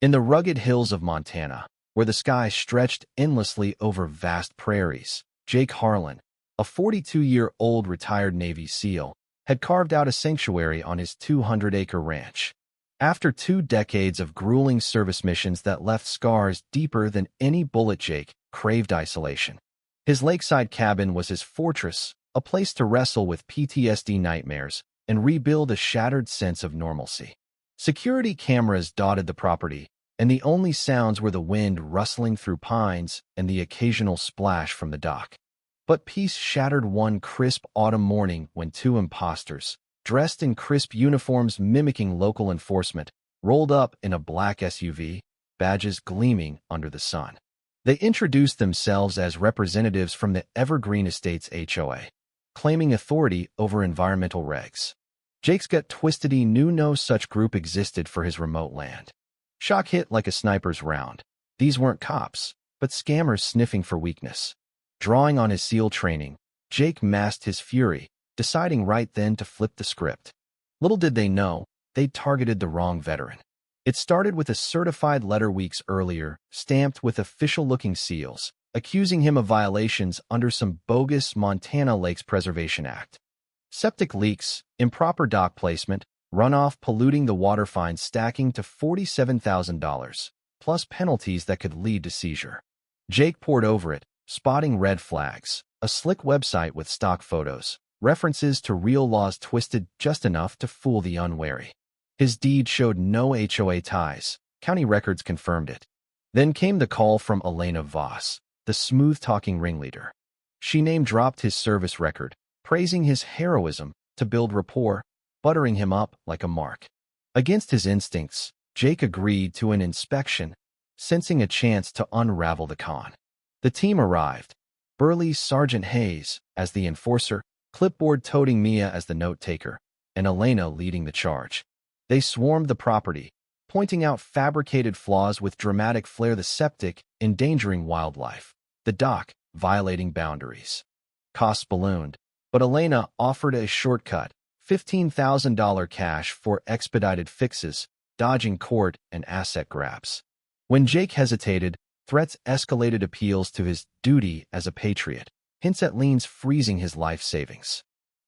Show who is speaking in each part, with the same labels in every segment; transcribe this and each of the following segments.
Speaker 1: In the rugged hills of Montana, where the sky stretched endlessly over vast prairies, Jake Harlan, a 42-year-old retired Navy SEAL, had carved out a sanctuary on his 200-acre ranch. After 2 decades of grueling service missions that left scars deeper than any bullet, Jake craved isolation. His lakeside cabin was his fortress, a place to wrestle with PTSD nightmares and rebuild a shattered sense of normalcy. Security cameras dotted the property, and the only sounds were the wind rustling through pines and the occasional splash from the dock. But peace shattered one crisp autumn morning when 2 imposters, dressed in crisp uniforms mimicking local enforcement, rolled up in a black SUV, badges gleaming under the sun. They introduced themselves as representatives from the Evergreen Estates HOA, claiming authority over environmental regs. Jake's gut twisted. He knew no such group existed for his remote land. Shock hit like a sniper's round. These weren't cops, but scammers sniffing for weakness. Drawing on his SEAL training, Jake masked his fury, deciding right then to flip the script. Little did they know, they'd targeted the wrong veteran. It started with a certified letter weeks earlier, stamped with official-looking seals, accusing him of violations under some bogus Montana Lakes Preservation Act. Septic leaks, improper dock placement, runoff polluting the water, fines stacking to $47,000, plus penalties that could lead to seizure. Jake pored over it, spotting red flags, a slick website with stock photos, references to real laws twisted just enough to fool the unwary. His deed showed no HOA ties. County records confirmed it. Then came the call from Elena Voss, the smooth-talking ringleader. She name-dropped his service record, praising his heroism to build rapport, buttering him up like a mark. Against his instincts, Jake agreed to an inspection, sensing a chance to unravel the con. The team arrived, burly Sergeant Hayes as the enforcer, clipboard-toting Mia as the note-taker, and Elena leading the charge. They swarmed the property, pointing out fabricated flaws with dramatic flair: the septic endangering wildlife, the dock violating boundaries. Costs ballooned, but Elena offered a shortcut: $15,000 cash for expedited fixes, dodging court and asset grabs. When Jake hesitated, threats escalated: appeals to his duty as a patriot, hints at liens freezing his life savings.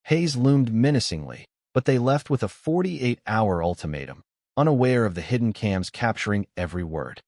Speaker 1: Hayes loomed menacingly, but they left with a 48-hour ultimatum, unaware of the hidden cams capturing every word.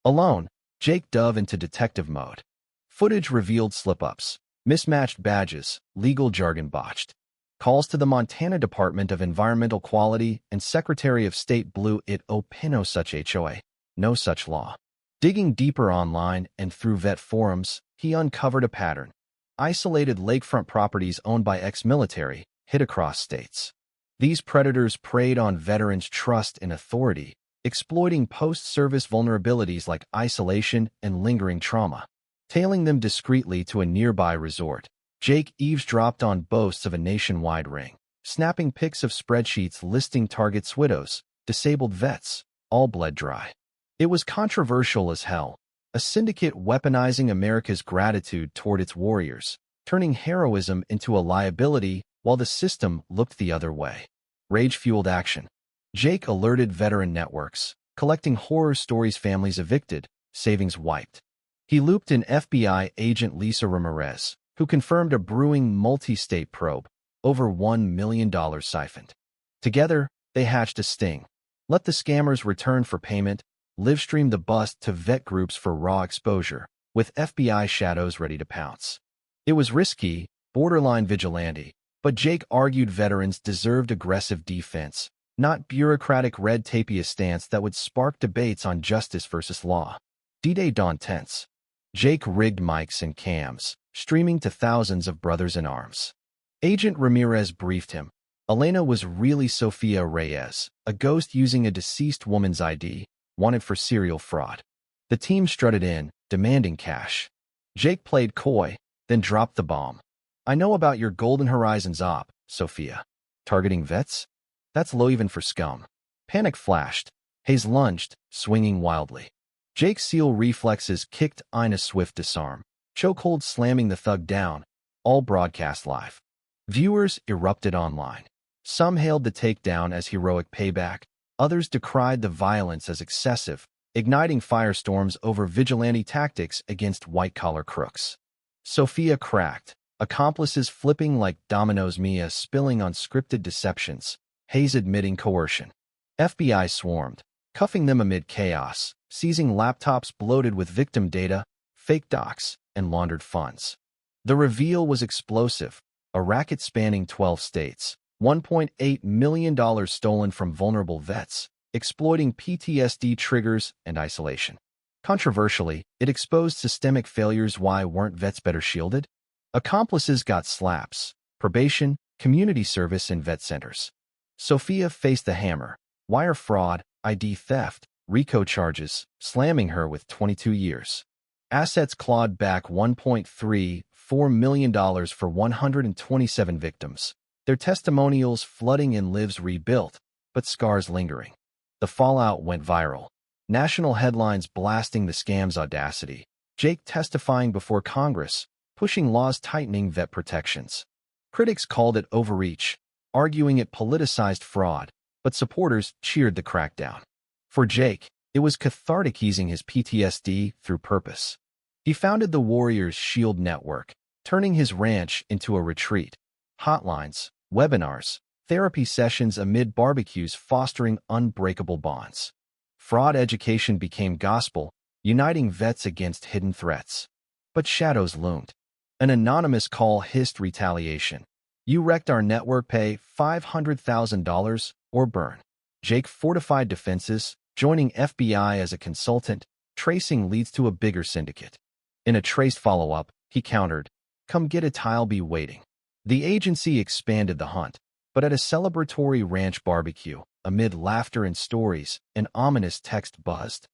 Speaker 1: Alone, Jake dove into detective mode. Footage revealed slip-ups, mismatched badges, legal jargon botched. Calls to the Montana Department of Environmental Quality and Secretary of State blew it open: no such HOA, no such law. Digging deeper online and through vet forums, he uncovered a pattern. Isolated lakefront properties owned by ex-military, hid across states. These predators preyed on veterans' trust in authority, exploiting post-service vulnerabilities like isolation and lingering trauma. Tailing them discreetly to a nearby resort, Jake eavesdropped on boasts of a nationwide ring, snapping pics of spreadsheets listing targets: widows, disabled vets, all bled dry. It was controversial as hell, a syndicate weaponizing America's gratitude toward its warriors, turning heroism into a liability while the system looked the other way. Rage-fueled action. Jake alerted veteran networks, collecting horror stories: families evicted, savings wiped. He looped in FBI agent Lisa Ramirez, who confirmed a brewing multi-state probe, over $1 million siphoned. Together, they hatched a sting. Let the scammers return for payment, livestream the bust to vet groups for raw exposure, with FBI shadows ready to pounce. It was risky, borderline vigilante, but Jake argued veterans deserved aggressive defense, not bureaucratic red tapey stance that would spark debates on justice versus law. D-Day dawned tense. Jake rigged mics and cams, streaming to thousands of brothers in arms. Agent Ramirez briefed him. Elena was really Sofia Reyes, a ghost using a deceased woman's ID, wanted for serial fraud. The team strutted in, demanding cash. Jake played coy, then dropped the bomb. I know about your Golden Horizons op, Sophia. Targeting vets? That's low even for scum. Panic flashed. Hayes lunged, swinging wildly. Jake's SEAL reflexes kicked in a swift disarm, chokehold slamming the thug down, all broadcast live. Viewers erupted online. Some hailed the takedown as heroic payback, others decried the violence as excessive, igniting firestorms over vigilante tactics against white-collar crooks. Sophia cracked, accomplices flipping like dominoes, Mia spilling on scripted deceptions, Hayes admitting coercion. FBI swarmed, cuffing them amid chaos, seizing laptops bloated with victim data, fake docs, and laundered funds. The reveal was explosive, a racket spanning 12 states, $1.8 million stolen from vulnerable vets, exploiting PTSD triggers and isolation. Controversially, it exposed systemic failures. Why weren't vets better shielded? Accomplices got slaps, probation, community service, and vet centers. Sophia faced the hammer, wire fraud, ID theft, RICO charges, slamming her with 22 years. Assets clawed back $1.34 million for 127 victims, their testimonials flooding and lives rebuilt, but scars lingering. The fallout went viral. National headlines blasting the scam's audacity. Jake testifying before Congress, pushing laws tightening vet protections. Critics called it overreach, arguing it politicized fraud, but supporters cheered the crackdown. For Jake, it was cathartic, easing his PTSD through purpose. He founded the Warriors Shield Network, turning his ranch into a retreat. Hotlines, webinars, therapy sessions amid barbecues fostering unbreakable bonds. Fraud education became gospel, uniting vets against hidden threats. But shadows loomed. An anonymous call hissed retaliation. You wrecked our network, pay $500,000 or burn. Jake fortified defenses, joining FBI as a consultant, tracing leads to a bigger syndicate. In a traced follow-up, he countered, "Come get it, I'll be waiting." The agency expanded the hunt, but at a celebratory ranch barbecue, amid laughter and stories, an ominous text buzzed.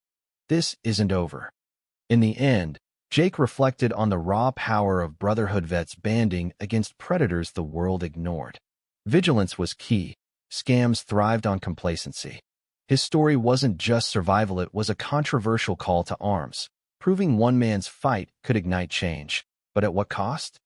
Speaker 1: This isn't over. In the end, Jake reflected on the raw power of brotherhood vets banding against predators the world ignored. Vigilance was key. Scams thrived on complacency. His story wasn't just survival, it was a controversial call to arms, proving one man's fight could ignite change. But at what cost?